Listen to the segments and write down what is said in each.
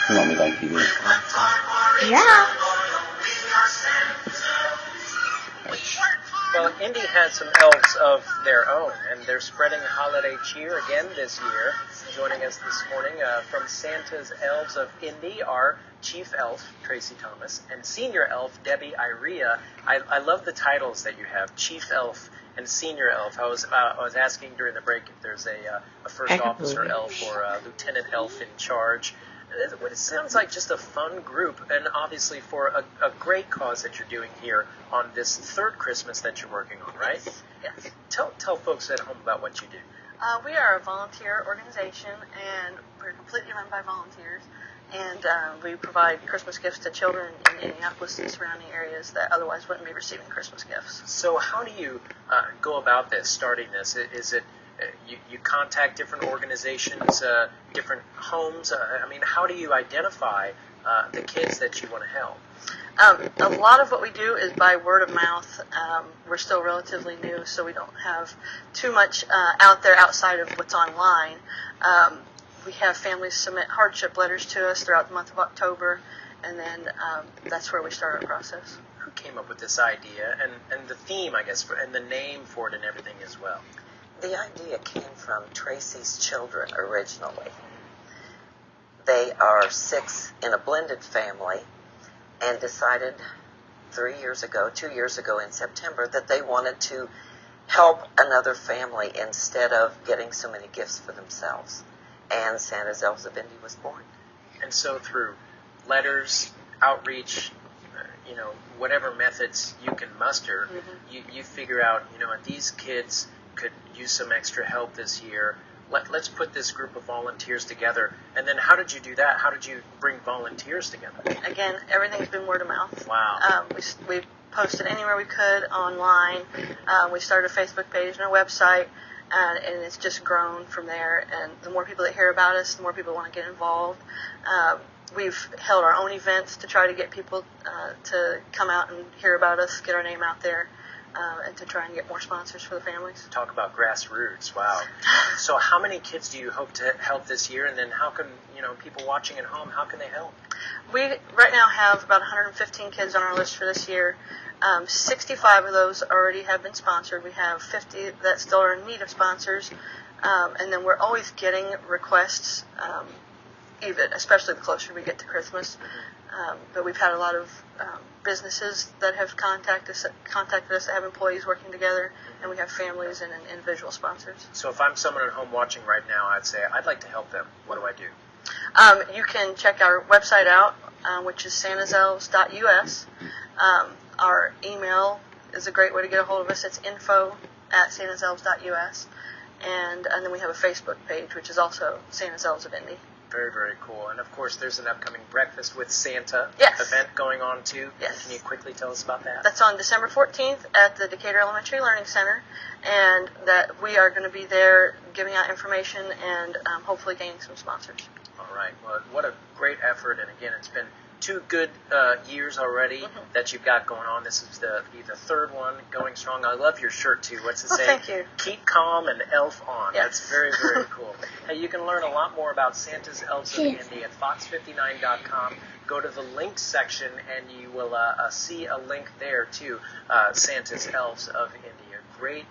You want me like TV? Yeah. Well, Indy has some elves of their own, and they're spreading holiday cheer again this year. Joining us this morning from Santa's Elves of Indy are Chief Elf, Tracey Thomas, and Senior Elf, Debbie Iaria. I love the titles that you have, Chief Elf and Senior Elf. I was asking during the break if there's a First Officer Elf or a Lieutenant Elf in charge. It sounds like just a fun group, and obviously for a great cause that you're doing here on this third Christmas that you're working on, right? Yes. Tell folks at home about what you do. We are a volunteer organization, and we're completely run by volunteers. And we provide Christmas gifts to children in Indianapolis and surrounding areas that otherwise wouldn't be receiving Christmas gifts. So how do you go about this, starting this? Is it you contact different organizations, different homes? How do you identify the kids that you want to help? A lot of what we do is by word of mouth. We're still relatively new, so we don't have too much out there outside of what's online. We have families submit hardship letters to us throughout the month of October, and then that's where we start our process. Who came up with this idea and the theme, I guess, and the name for it and everything as well? The idea came from Tracy's children originally. They are 6 in a blended family and decided 2 years ago in September, that they wanted to help another family instead of getting so many gifts for themselves. And Santa's Elves of Indy was born. And so through letters, outreach, whatever methods you can muster, you figure out, these kids could use some extra help this year. Let's put this group of volunteers together. And then how did you do that? How did you bring volunteers together? Again, everything's been word of mouth. Wow. We posted anywhere we could online. We started a Facebook page and a website, and it's just grown from there. And the more people that hear about us, the more people want to get involved. We've held our own events to try to get people to come out and hear about us, get our name out there. And to try and get more sponsors for the families. Talk about grassroots. Wow. So how many kids do you hope to help this year? And then how can, people watching at home, how can they help? We right now have about 115 kids on our list for this year. 65 of those already have been sponsored. We have 50 that still are in need of sponsors. And then we're always getting requests, especially the closer we get to Christmas. But we've had a lot of businesses that have contacted us that have employees working together, and we have families and individual sponsors. So if I'm someone at home watching right now, I'd say, I'd like to help them. What do I do? You can check our website out, which is santaselves.us. Our email is a great way to get a hold of us. It's info@santaselves.us. And then we have a Facebook page, which is also Santa's Elves of Indy. Very, very cool. And, of course, there's an upcoming Breakfast with Santa event going on, too. Yes. Can you quickly tell us about that? That's on December 14th at the Decatur Elementary Learning Center, and that we are going to be there giving out information and hopefully gaining some sponsors. All right. Well, what a great effort. And, again, it's been 2 good years already that you've got going on. This is the third one going strong. I love your shirt, too. What's it say? Thank you. Keep calm and elf on. Yes. That's very, very cool. Hey, you can learn a lot more about Santa's Elves of Indy at fox59.com. Go to the links section, and you will see a link there to Santa's Elves of Indy, a great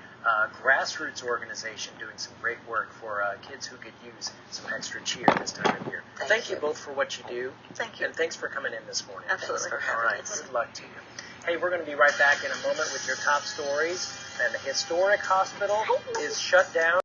grassroots organization doing some great work for kids who could use some extra cheer this time of year. Thank you both for what you do. Thank you. And thanks for coming in this morning. Absolutely. All right. Good luck to you. Hey, we're going to be right back in a moment with your top stories. And the historic hospital is shut down.